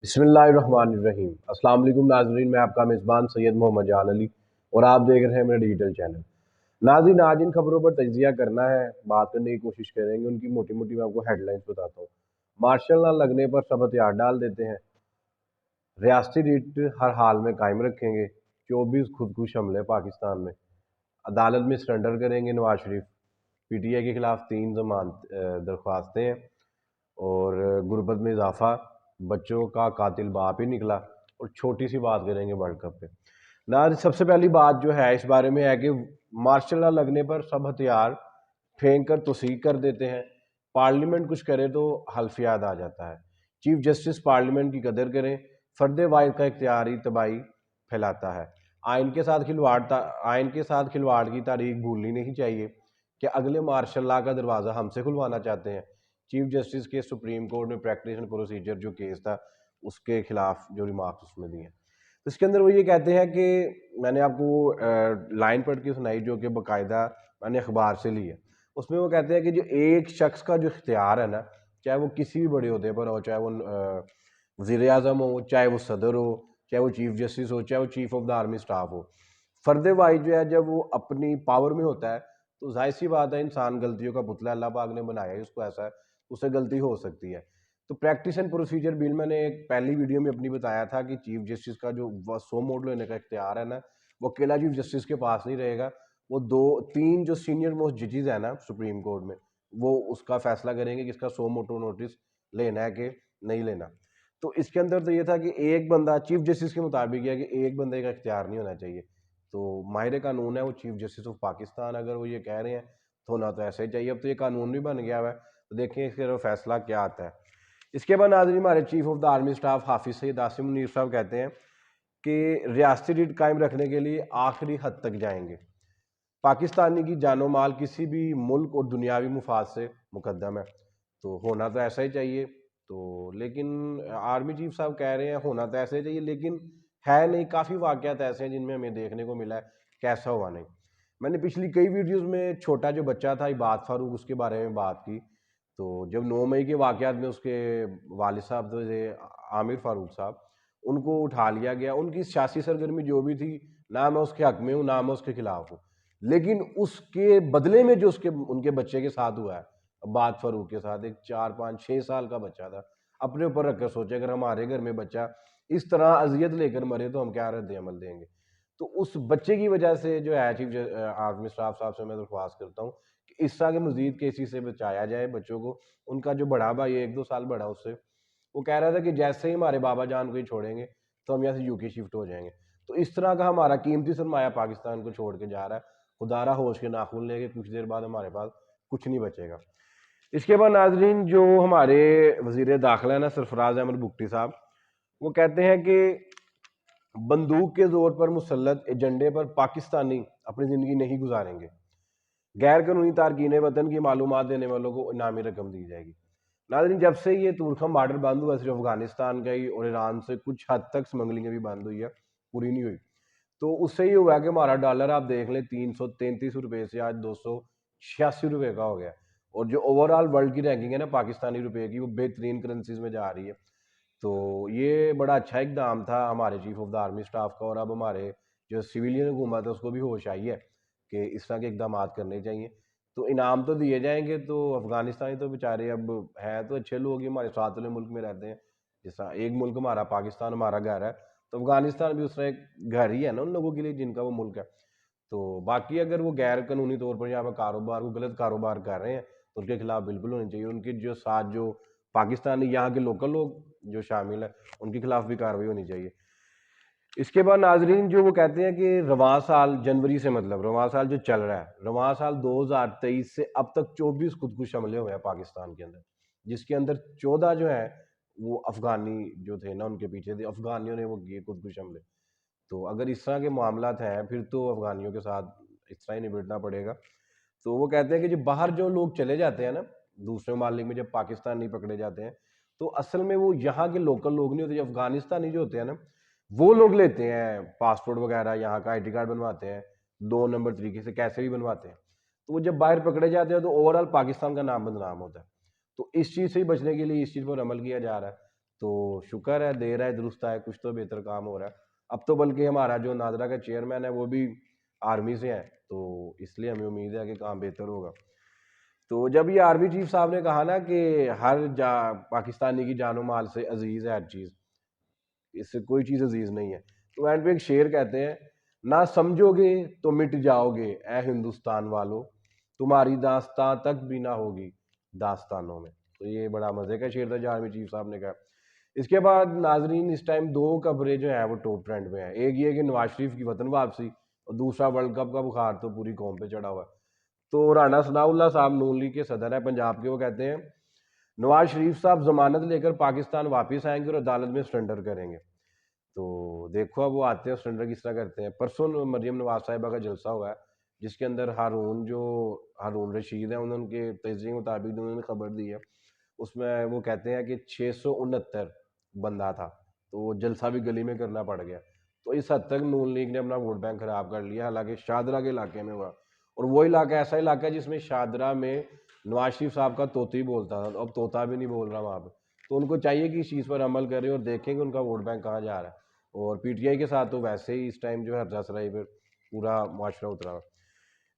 بسم اللہ الرحمن الرحیم۔ السلام علیکم ناظرین، میں آپ کا میزبان سید محمد جان علی اور آپ دیکھ رہے ہیں میرا ڈیجیٹل چینل۔ ناظرین، آج ان خبروں پر تجزیہ کرنا ہے، بات کرنے کی کوشش کریں گے، ان کی موٹی موٹی میں آپ کو ہیڈ لائنز بتاتا ہوں۔ مارشل نہ لگنے پر سب ہتھیار ڈال دیتے ہیں، ریاستی ریٹ ہر حال میں قائم رکھیں گے، 24 خودکش حملے پاکستان میں، عدالت میں سرنڈر کریں گے Nawaz Sharif, P T I کے خلاف 3 ضمانت درخواستیں ہیں، اور غربت میں اضافہ، بچوں کا قاتل باپ ہی نکلا، اور چھوٹی سی بات کریں گے ورلڈ کپ پہ۔ سب سے پہلی بات جو ہے اس بارے میں ہے کہ مارشل لا لگنے پر سب ہتھیار پھینک کر توسیع کر دیتے ہیں، پارلیمنٹ کچھ کرے تو حلف یاد آ جاتا ہے۔ چیف جسٹس پارلیمنٹ کی قدر کریں، فرد واحد کا اختیاری تباہی پھیلاتا ہے۔ آئین کے ساتھ کھلواڑ کی تاریخ بھولنی نہیں چاہیے کہ اگلے مارشل لا کا دروازہ ہم سے کھلوانا چاہتے ہیں۔ چیف جسٹس کے سپریم کورٹ میں پریکٹس اینڈ پروسیجر جو کیس تھا اس کے خلاف جو ریمارکس اس میں دیے ہیں، اس کے اندر وہ یہ کہتے ہیں کہ میں نے آپ کو لائن پڑھ کے سنائی جو کہ باقاعدہ میں نے اخبار سے لی ہے، اس میں وہ کہتے ہیں کہ جو ایک شخص کا جو اختیار ہے نا، چاہے وہ کسی بھی بڑے عہدے پر ہو، چاہے وہ وزیر اعظم ہو، چاہے وہ صدر ہو، چاہے وہ چیف جسٹس ہو، چاہے وہ chief of the army staff ہو، فرد واحد جو ہے جب وہ اپنی پاور میں ہوتا ہے تو ظاہر سی بات ہے انسان غلطیوں کا پتلا، اللہ پاک نے بنایا ہے اس کو ایسا ہے، اس سے غلطی ہو سکتی ہے۔ تو پریکٹس اینڈ پروسیجر بل میں نے ایک پہلی ویڈیو میں اپنی بتایا تھا کہ چیف جسٹس کا جو 100 موڈ لینے کا اختیار ہے نا، وہ اکیلا چیف جسٹس کے پاس نہیں رہے گا، وہ 2-3 جو سینئر موسٹ ججز ہیں نا سپریم کورٹ میں، وہ اس کا فیصلہ کریں گے کہ اس کا 100 موٹو نوٹس لینا ہے کہ نہیں لینا۔ تو اس کے اندر تو یہ تھا کہ ایک بندہ چیف جسٹس کے مطابق یہ ہے کہ ایک بندے کا اختیار نہیں ہونا چاہیے، تو ماہر قانون ہے وہ چیف جسٹس آف پاکستان، اگر وہ یہ کہہ رہے ہیں تو ہونا تو ایسا ہی چاہیے۔ اب تو یہ قانون بھی بن گیا ہوا ہے، تو دیکھیں اس کا فیصلہ کیا آتا ہے۔ اس کے بعد ناظرین، ہمارے chief of the army staff حافظ سید عاصم منیر صاحب کہتے ہیں کہ ریاستی ریٹ قائم رکھنے کے لیے آخری حد تک جائیں گے، پاکستانی کی جان و مال کسی بھی ملک اور دنیاوی مفاد سے مقدم ہے، تو ہونا تو ایسا ہی چاہیے۔ تو لیکن آرمی چیف صاحب کہہ رہے ہیں ہونا تو ایسا ہی چاہیے، لیکن ہے نہیں، کافی واقعات ایسے ہیں جن میں ہمیں دیکھنے کو ملا ہے کیسا ہوا نہیں۔ میں نے پچھلی کئی ویڈیوز میں چھوٹا جو بچہ تھا عباد فاروق، اس کے بارے میں بات کی، تو جب 9 مئی کے واقعات میں اس کے والد صاحب تھے عامر فاروق صاحب، ان کو اٹھا لیا گیا، ان کی سیاسی سرگرمی جو بھی تھی، نہ میں اس کے حق میں ہوں نہ میں اس کے خلاف ہوں، لیکن اس کے بدلے میں جو ان کے بچے کے ساتھ ہوا ہے، عباد فاروق کے ساتھ، ایک 4-5-6 سال کا بچہ تھا، اپنے اوپر رکھ کر سوچے اگر ہمارے گھر میں بچہ اس طرح اذیت لے کر مرے تو ہم کیا رد عمل دیں گے۔ تو اس بچے کی وجہ سے جو ہے چیف آرمی سٹاف صاحب سے میں درخواست کرتا ہوں کہ اس طرح کے مزید کیسز سے بچایا جائے بچوں کو۔ ان کا جو بڑا بھائی 1-2 سال بڑا اس سے، وہ کہہ رہا تھا کہ جیسے ہی ہمارے بابا جان کو ہی چھوڑیں گے تو ہم یہاں سے UK شفٹ ہو جائیں گے۔ تو اس طرح کا ہمارا قیمتی سرمایہ پاکستان کو چھوڑ کے جا رہا ہے، خدا را ہوش کے ناخن لے کے کچھ دیر بعد ہمارے پاس کچھ نہیں بچے گا۔ اس کے بعد ناظرین، جو ہمارے وزیر داخلہ ہیں نا سرفراز احمد بگٹی صاحب، وہ کہتے ہیں کہ بندوق کے زور پر مسلط ایجنڈے پر پاکستانی اپنی زندگی نہیں گزاریں گے، غیر قانونی تارکین وطن کی معلومات دینے والوں کو انعامی رقم دی جائے گی۔ ناظرین، جب سے یہ تورخم بارڈر بند ہوا، صرف افغانستان کا ہی اور ایران سے کچھ حد تک سمگلنگ بھی بند ہوئی ہے، پوری نہیں ہوئی، تو اس سے یہ ہوا کہ ہمارا ڈالر آپ دیکھ لیں 333 روپے سے آج 286 روپے کا ہو گیا، اور جو اوور آل ورلڈ کی رینکنگ ہے نا پاکستانی روپے کی، وہ بہترین کرنسیز میں جا رہی ہے۔ تو یہ بڑا اچھا اقدام تھا ہمارے chief of the army staff کا، اور اب ہمارے جو سویلین حکومت ہے اس کو بھی ہوش آئی ہے کہ اس طرح کے اقدامات کرنے چاہیے۔ تو انعام تو دیے جائیں گے، تو افغانستانی تو بیچارے اب ہیں تو اچھے لوگ ہی، ہمارے ساتھ والے ملک میں رہتے ہیں، جس طرح ایک ملک ہمارا پاکستان ہمارا گھر ہے، تو افغانستان بھی اس طرح ایک گھر ہی ہے نا ان لوگوں کے لیے جن کا وہ ملک ہے۔ تو باقی اگر وہ غیر قانونی طور پر یہاں پہ کاروبار کو غلط کاروبار کر رہے ہیں تو ان کے خلاف بالکل ہونی چاہیے، ان کے جو ساتھ جو پاکستانی یہاں کے لوکل لوگ جو شامل ہیں ان کے خلاف بھی کارروائی ہونی چاہیے۔ اس کے بعد ناظرین، جو وہ کہتے ہیں کہ رواں سال جنوری سے، مطلب رواں سال جو چل رہا ہے، رواں سال 2023 سے اب تک 24 خودکش حملے ہوئے ہیں پاکستان کے اندر، جس کے اندر 14 جو ہیں وہ افغانی جو تھے نا ان کے پیچھے تھے، افغانیوں نے وہ کیے خودکش حملے۔ تو اگر اس طرح کے معاملات ہیں پھر تو افغانیوں کے ساتھ اس طرح ہی نبٹنا پڑے گا۔ تو وہ کہتے ہیں کہ جو باہر جو لوگ چلے جاتے ہیں نا دوسرے ممالک میں، جب پاکستان نہیں پکڑے جاتے ہیں تو اصل میں وہ یہاں کے لوکل لوگ نہیں ہوتے، جو افغانستانی جو ہوتے ہیں نا وہ لوگ لیتے ہیں پاسپورٹ وغیرہ، یہاں کا ID کارڈ بنواتے ہیں 2 نمبر طریقے سے، کیسے بھی بنواتے ہیں، تو وہ جب باہر پکڑے جاتے ہیں تو اوور آل پاکستان کا نام بدنام ہوتا ہے۔ تو اس چیز سے ہی بچنے کے لیے اس چیز پر عمل کیا جا رہا ہے۔ تو شکر ہے دیر ہے درست ہے، کچھ تو بہتر کام ہو رہا ہے اب تو، بلکہ ہمارا جو ناظرہ کا چیئرمین ہے وہ بھی آرمی سے ہیں، تو اس لیے ہمیں امید ہے کہ کام بہتر ہوگا۔ تو جب یہ آرمی چیف صاحب نے کہا نا کہ ہر پاکستانی کی جان و مال سے عزیز ہے ہر چیز، اس سے کوئی چیز عزیز نہیں ہے، تو اینڈ پہ ایک شعر کہتے ہیں، نہ سمجھو گے تو مٹ جاؤ گے اے ہندوستان والو، تمہاری داستان تک بھی نہ ہوگی داستانوں میں۔ تو یہ بڑا مزے کا شعر تھا جو آرمی چیف صاحب نے کہا۔ اس کے بعد ناظرین اس ٹائم دو خبریں جو ہیں وہ ٹاپ ٹرینڈ میں ہیں، ایک یہ کہ نواز شریف کی وطن واپسی، اور دوسرا ورلڈ کپ کا بخار تو پوری قوم پہ چڑھا ہوا ہے۔ تو رانا ثناء اللہ صاحب نون لیگ کے صدر ہیں پنجاب کے، وہ کہتے ہیں نواز شریف صاحب ضمانت لے کر پاکستان واپس آئیں گے اور عدالت میں سرنڈر کریں گے۔ تو دیکھو اب وہ آتے ہیں سرنڈر کس طرح کرتے ہیں۔ پرسوں مریم نواز صاحبہ کا جلسہ ہوا ہے جس کے اندر ہارون رشید ہیں، انہوں کے تجزیے کے مطابق جو انہوں نے خبر دی ہے اس میں وہ کہتے ہیں کہ 669 بندہ تھا، تو وہ جلسہ بھی گلی میں کرنا پڑ گیا۔ تو اس حد تک نون لیگ نے اپنا ووٹ بینک خراب کر لیا، حالانکہ شاہدرہ کے علاقے میں ہوا، اور وہ علاقہ ایسا علاقہ ہے جس میں شاہدرہ میں نواز شریف صاحب کا طوطی بولتا تھا، اب طوطا بھی نہیں بول رہا وہاں پہ۔ تو ان کو چاہیے کہ اس چیز پر عمل کریں اور دیکھیں کہ ان کا ووٹ بینک کہاں جا رہا ہے۔ اور پی ٹی آئی کے ساتھ تو ویسے ہی اس ٹائم جو ہے ہرجہ سرائی پہ پورا معاشرہ اترا ہوا۔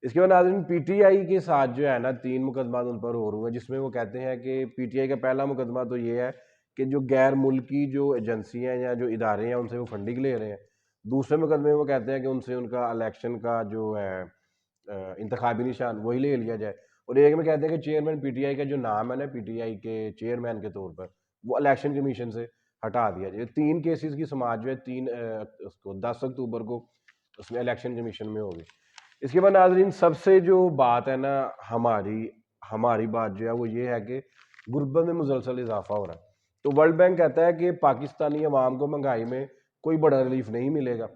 اس کے بعد ناظرین پی ٹی آئی کے ساتھ جو ہے نا 3 مقدمات ان پر اور ہوئے، جس میں وہ کہتے ہیں کہ پی ٹی آئی کا پہلا مقدمہ تو یہ ہے کہ جو غیر ملکی جو ایجنسیاں یا جو ادارے ہیں ان سے وہ فنڈنگ لے رہے ہیں۔ دوسرے مقدمے وہ کہتے ہیں کہ ان سے ان کا الیکشن کا جو ہے انتخابی نشان وہی لے لیا جائے، اور ایک میں کہتے ہیں کہ چیئرمین پی ٹی آئی کا جو نام ہے نا پی ٹی آئی کے چیئرمین کے طور پر وہ الیکشن کمیشن سے ہٹا دیا جائے۔ 3 کیسز کی سماعت جو ہے 10 اکتوبر کو اس میں الیکشن کمیشن میں ہوگی۔ اس کے بعد ناظرین سب سے جو بات ہے نا ہماری بات جو ہے وہ یہ ہے کہ غربت میں مسلسل اضافہ ہو رہا ہے۔ تو ورلڈ بینک کہتا ہے کہ پاکستانی عوام کو مہنگائی میں کوئی بڑا ریلیف نہیں ملے گا۔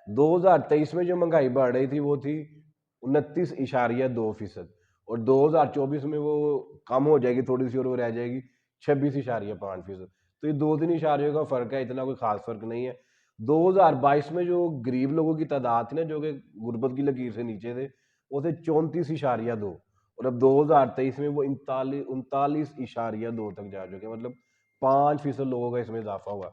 2023 میں جو مہنگائی بڑھ رہی تھی وہ تھی 29.2%، اور 2024 میں وہ کم ہو جائے گی تھوڑی سی اور وہ رہ جائے گی 26.5%۔ تو یہ 2-3 اشاریوں کا فرق ہے، اتنا کوئی خاص فرق نہیں ہے۔ 2022 میں جو غریب لوگوں کی تعداد تھی نا جو کہ غربت کی لکیر سے نیچے تھے وہ تھے 34.2، اور اب 2023 میں وہ 39.2 تک جا چکے، مطلب 5% لوگوں کا اس میں اضافہ ہوا۔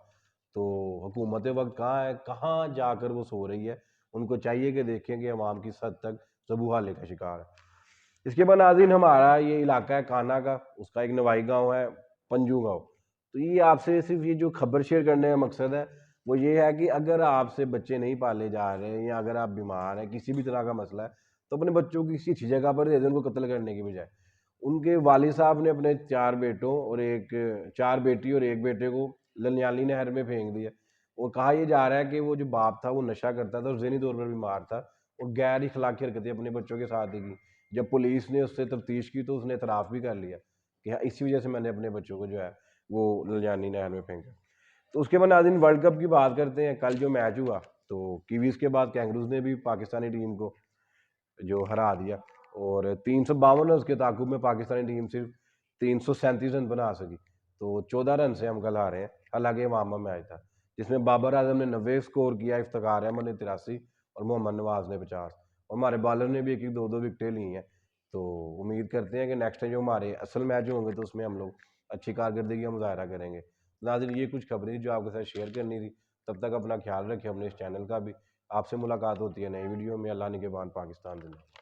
تو حکومت وقت کہاں ہے، کہاں جا کر وہ سو رہی ہے، ان کو چاہیے کہ دیکھیں کہ عوام کس حد تک زبو حالے کا شکار ہے۔ اس کے بعد ناظرین ہمارا یہ علاقہ ہے کانا کا، اس کا ایک نوائی گاؤں ہے پنجو گاؤں۔ تو یہ آپ سے صرف یہ جو خبر شیئر کرنے کا مقصد ہے وہ یہ ہے کہ اگر آپ سے بچے نہیں پالے جا رہے ہیں یا اگر آپ بیمار ہیں کسی بھی طرح کا مسئلہ ہے تو اپنے بچوں کو کسی اچھی جگہ پر دے دیں، ان کو قتل کرنے کی بجائے۔ ان کے والد صاحب نے اپنے 4 بیٹوں اور 4 بیٹی اور 1 بیٹے کو للیالی نہر میں پھینک دیا، اور کہا یہ جا رہا ہے کہ وہ جو باپ تھا وہ نشہ کرتا تھا اور ذہنی طور پر بیمار تھا، اور غیر اخلاقی حرکتیں اپنے بچوں کے ساتھ ہی کی۔ جب پولیس نے اس سے تفتیش کی تو اس نے اعتراف بھی کر لیا کہ اسی وجہ سے میں نے اپنے بچوں کو جو ہے وہ للیانی نہر میں پھینکا۔ تو اس کے بعد ناظرین ورلڈ کپ کی بات کرتے ہیں۔ کل جو میچ ہوا تو کیویز کے بعد کینگروز نے بھی پاکستانی ٹیم کو جو ہرا دیا، اور 352 رنز کے تعاقب میں پاکستانی ٹیم صرف 337 رن بنا سکی، تو 14 رن سے ہم کل ہارے ہیں، حالانکہ وارم اپ میچ تھا جس میں بابر اعظم نے 90 سکور کیا، افتخار احمد نے 83 اور محمد نواز نے 50، اور ہمارے بالر نے بھی 1-2 وکٹیں لی ہیں۔ تو امید کرتے ہیں کہ نیکسٹ ٹائم جو ہمارے اصل میچ ہوں گے تو اس میں ہم لوگ اچھی کارکردگی کا مظاہرہ کریں گے۔ ناظرین یہ کچھ خبریں جو آپ کے ساتھ شیئر کرنی تھی، تب تک اپنا خیال رکھیں، اپنے اس چینل کا بھی۔ آپ سے ملاقات ہوتی ہے نئی ویڈیو میں۔ اللہ نگہبان، پاکستان زندہ باد۔